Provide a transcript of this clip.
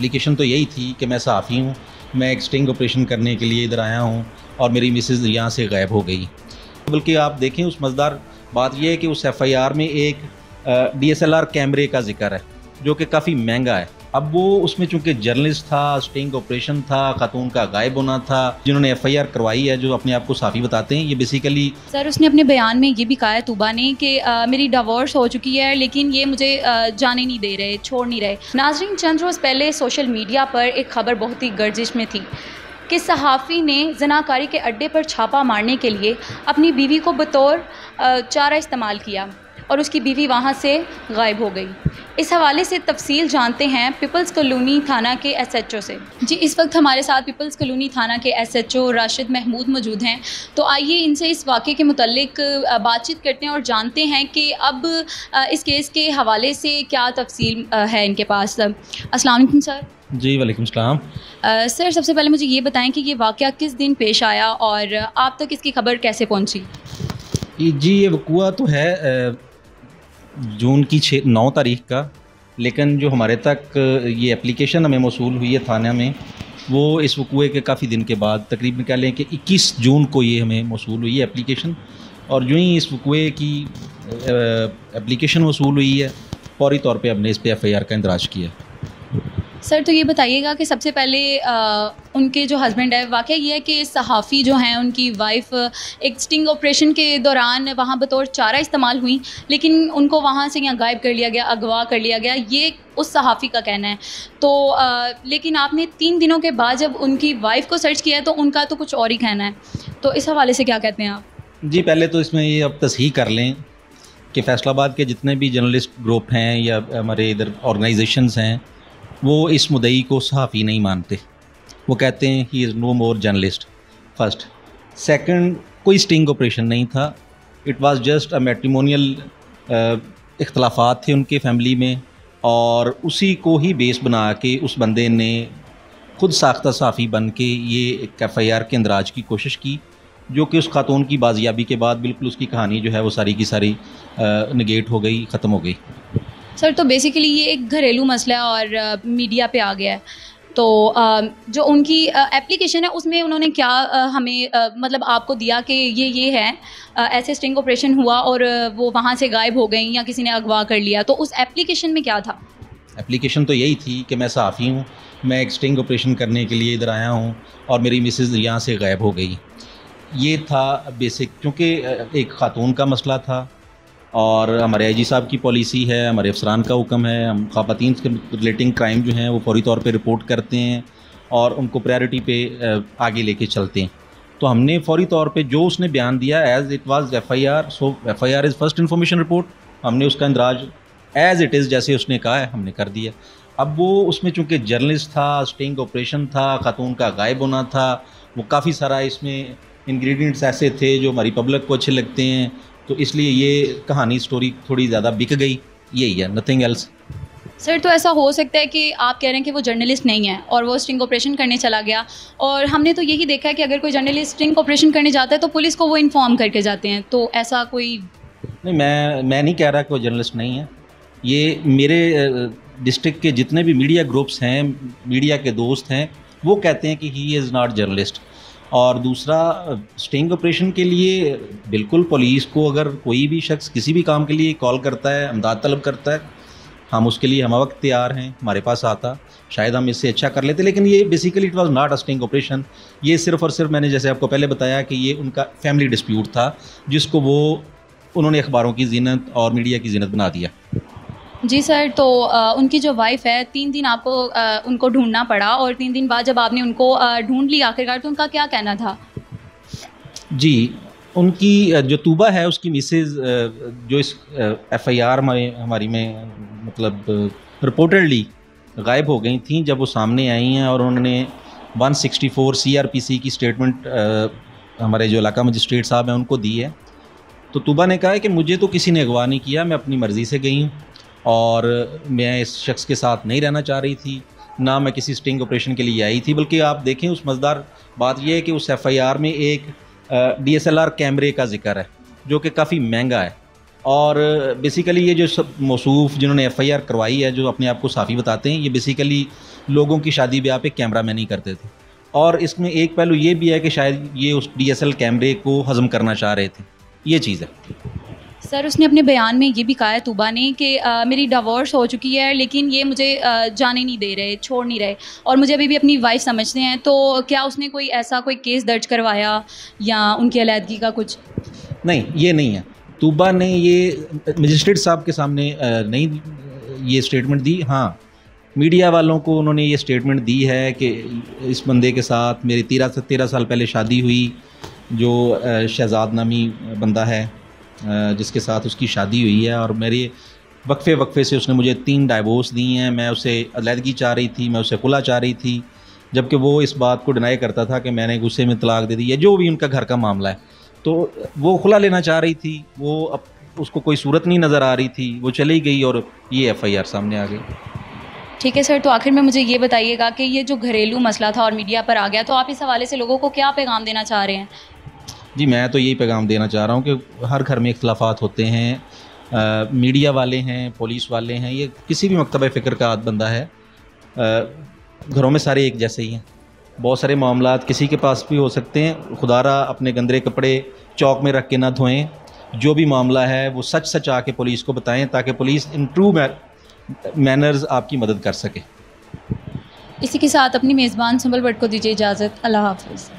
Application तो यही थी कि मैं सहाफ़ी हूँ, मैं एक स्टिंग ऑपरेशन करने के लिए इधर आया हूँ और मेरी मिसेज़ यहाँ से गायब हो गई। बल्कि आप देखें उस मज़ेदार बात यह है कि उस एफ़आईआर में एक DSLR कैमरे का ज़िक्र है जो कि काफ़ी महंगा है। अब वो उसमें चूँकि जर्नलिस्ट था, स्टिंग ऑपरेशन था, खातून का गायब होना था, जिन्होंने एफ़आईआर करवाई है, जो अपने आप को सहाफ़ी बताते हैं, ये बेसिकली सर उसने अपने बयान में ये भी कहा है तूबा ने कि मेरी डिवोर्स हो चुकी है लेकिन ये मुझे जाने नहीं दे रहे, छोड़ नहीं रहे। नाज़रीन, चंद रोज़ पहले सोशल मीडिया पर एक ख़बर बहुत ही गर्जिश में थी कि सहाफ़ी ने ज़नाकारी के अड्डे पर छापा मारने के लिए अपनी बीवी को बतौर चारा इस्तेमाल किया और उसकी बीवी वहाँ से गायब हो गई। इस हवाले से तफसील जानते हैं पीपल्स कॉलोनी थाना के SHO से। जी, इस वक्त हमारे साथ पीपल्स कॉलोनी थाना के SHO राशिद महमूद मौजूद हैं। तो आइए इनसे इस वाक़े के मुतल्लिक बातचीत करते हैं और जानते हैं कि अब इस केस के हवाले से क्या तफसील है इनके पास। अस्सलाम वालेकुम सर। जी वालेकुम सलाम। सर सबसे पहले मुझे ये बताएं कि ये वाक़या किस दिन पेश आया और आप तक इसकी खबर कैसे पहुँची? जी, ये वक़ूआ तो है जून की 9 तारीख़ का, लेकिन जो हमारे तक ये एप्लीकेशन हमें मौसूल हुई है थाना में, वो इस वक़ूए के काफ़ी दिन के बाद, तकरीबन कह लें कि 21 जून को ये हमें मौसूल हुई है एप्लीकेशन। और जो ही इस वक़ूए की एप्लीकेशन मौसूल हुई है, फौरी तौर पे हमने इस पे एफ़आईआर का इंदराज किया। सर तो ये बताइएगा कि सबसे पहले उनके जो हस्बैंड है, वाक़या ये है कि सहाफ़ी जो हैं उनकी वाइफ एक स्टिंग ऑपरेशन के दौरान वहाँ बतौर चारा इस्तेमाल हुई, लेकिन उनको वहाँ से यहाँ गायब कर लिया गया, अगवा कर लिया गया, ये उस सहाफ़ी का कहना है। तो लेकिन आपने 3 दिनों के बाद जब उनकी वाइफ को सर्च किया है तो उनका तो कुछ और ही कहना है। तो इस हवाले से क्या कहते हैं आप? जी, पहले तो इसमें ये अब तस्हीह कर लें कि फैसलाबाद के जितने भी जर्नलिस्ट ग्रुप हैं या हमारे इधर ऑर्गेनाइजेशंस हैं, वो इस मुद्दई को सहाफ़ी नहीं मानते। वो कहते हैं he is no more journalist. First. Second, कोई स्टिंग ऑपरेशन नहीं था। It was just a matrimonial इख्तलाफात थे उनके फैमिली में, और उसी को ही बेस बना के उस बंदे ने खुद साख्ता सहाफ़ी बन के ये एक एफ़आईआर के इंदराज की कोशिश की, जो कि उस खातून की बाजियाबी के बाद बिल्कुल उसकी कहानी जो है वो सारी की सारी निगेट हो गई, ख़त्म हो गई। सर तो बेसिकली ये एक घरेलू मसला है और मीडिया पे आ गया है। तो जो उनकी एप्लीकेशन है उसमें उन्होंने क्या हमें मतलब आपको दिया कि ये है ऐसे स्टिंग ऑपरेशन हुआ और वो वहाँ से गायब हो गई या किसी ने अगवा कर लिया, तो उस एप्लीकेशन में क्या था? एप्लीकेशन तो यही थी कि मैं सहाफ़ी हूँ, मैं एक स्टिंग ऑपरेशन करने के लिए इधर आया हूँ और मेरी मिसेज़ यहाँ से गायब हो गई। ये था बेसिक, क्योंकि एक ख़ातून का मसला था और हमारे IG साहब की पॉलिसी है, हमारे अफसरान का हुक्म है, हम ख़वातीन के रिलेटिंग क्राइम जो हैं वो फौरी तौर पे रिपोर्ट करते हैं और उनको प्रायोरिटी पे आगे लेके चलते हैं। तो हमने फौरी तौर पे जो उसने बयान दिया as it was FIR, so FIR is first information report, हमने उसका इंदराज एज़ इट इज़ जैसे उसने कहा है हमने कर दिया। अब वो उसमें चूँकि जर्नलिस्ट था, स्टिंग ऑपरेशन था, खातून का गायब होना था, वो काफ़ी सारा इसमें इंग्रेडिएंट्स ऐसे थे जो हमारी पब्लिक को अच्छे लगते हैं, तो इसलिए ये कहानी स्टोरी थोड़ी ज़्यादा बिक गई, यही है, नथिंग एल्स। सर तो ऐसा हो सकता है कि आप कह रहे हैं कि वो जर्नलिस्ट नहीं है और वो स्टिंग ऑपरेशन करने चला गया, और हमने तो यही देखा है कि अगर कोई जर्नलिस्ट स्टिंग ऑपरेशन करने जाता है तो पुलिस को वो इन्फॉर्म करके जाते हैं, तो ऐसा कोई नहीं, मैं नहीं कह रहा कि वो जर्नलिस्ट नहीं है। ये मेरे डिस्ट्रिक्ट के जितने भी मीडिया ग्रुप्स हैं, मीडिया के दोस्त हैं, वो कहते हैं कि ही इज़ नॉट जर्नलिस्ट। और दूसरा, स्टिंग ऑपरेशन के लिए बिल्कुल पुलिस को अगर कोई भी शख्स किसी भी काम के लिए कॉल करता है, अमदाद तलब करता है, हम उसके लिए हम वक्त तैयार हैं, हमारे पास आता, शायद हम इससे अच्छा कर लेते। लेकिन ये basically it was not a sting operation. ये सिर्फ़ और सिर्फ मैंने जैसे आपको पहले बताया कि ये उनका फैमिली डिस्प्यूट था, जिसको वो उन्होंने अखबारों की ज़ीनत और मीडिया की ज़ीनत बना दिया। जी सर, तो उनकी जो वाइफ़ है 3 दिन आपको उनको ढूंढना पड़ा और 3 दिन बाद जब आपने उनको ढूंढ लिया आखिरकार, तो उनका क्या कहना था? जी, उनकी जो तूबा है उसकी मिसेज़ जो इस एफ़आईआर हमारी में मतलब रिपोर्टेडली गायब हो गई थी, जब वो सामने आई हैं और उन्होंने 164 CRPC की स्टेटमेंट हमारे जो इलाका मजिस्ट्रेट साहब हैं उनको दी है। तो तूबा ने कहा है कि मुझे तो किसी ने अगवा नहीं किया, मैं अपनी मर्ज़ी से गई हूँ और मैं इस शख्स के साथ नहीं रहना चाह रही थी, ना मैं किसी स्टिंग ऑपरेशन के लिए आई थी। बल्कि आप देखें उस मज़ेदार बात यह है कि उस एफ़आईआर में एक DSLR कैमरे का ज़िक्र है जो कि काफ़ी महंगा है। और बेसिकली ये जो सब मौसूफ़ जिन्होंने एफ़आईआर करवाई है, जो अपने आप को साफ़ी बताते हैं, ये बेसिकली लोगों की शादी ब्याह पे कैमरा मैन ही करते थे। और इसमें एक पहलू ये भी है कि शायद ये उस डीएसएल कैमरे को हज़म करना चाह रहे थे, ये चीज़ है। सर उसने अपने बयान में ये भी कहा है तूबा ने कि मेरी डिवोर्स हो चुकी है, लेकिन ये मुझे जाने नहीं दे रहे, छोड़ नहीं रहे और मुझे अभी भी अपनी वाइफ समझते हैं। तो क्या उसने कोई ऐसा कोई केस दर्ज करवाया या उनकी अलहदगी का कुछ? नहीं, ये नहीं है। तूबा ने ये मजिस्ट्रेट साहब के सामने नहीं ये स्टेटमेंट दी। हाँ, मीडिया वालों को उन्होंने ये स्टेटमेंट दी है कि इस बंदे के साथ मेरी 13 साल पहले शादी हुई, जो शहजाद नामी बंदा है, जिसके साथ उसकी शादी हुई है, और मेरे वक्फे से उसने मुझे 3 डाइवोर्स दी हैं। मैं उसे अलहदगी चाह रही थी, मैं उसे खुला चाह रही थी, जबकि वो इस बात को डिनाई करता था कि मैंने गुस्से में तलाक दे दी, या जो भी उनका घर का मामला है। तो वो खुला लेना चाह रही थी, वो अब उसको कोई सूरत नहीं नज़र आ रही थी, वो चली गई और ये एफ़आईआर सामने आ गई। ठीक है सर, तो आखिर में मुझे ये बताइएगा कि ये जो घरेलू मसला था और मीडिया पर आ गया, तो आप इस हवाले से लोगों को क्या पैगाम देना चाह रहे हैं? जी, मैं तो यही पैगाम देना चाह रहा हूँ कि हर घर में इख्तिलाफ़ात होते हैं। मीडिया वाले हैं, पुलिस वाले हैं, ये किसी भी मकतब फ़िक्र का बंदा है, घरों में सारे एक जैसे ही हैं। बहुत सारे मामलात किसी के पास भी हो सकते हैं। खुदारा अपने गंदे कपड़े चौक में रख के ना धोएं। जो भी मामला है वो सच आके पुलिस को बताएं, ताकि पुलिस इन ट्रू मैनर्स आपकी मदद कर सके। इसी के साथ अपनी मेज़बान संभल भट्ट को दीजिए इजाज़त। अल्लाह हाफ़िज़।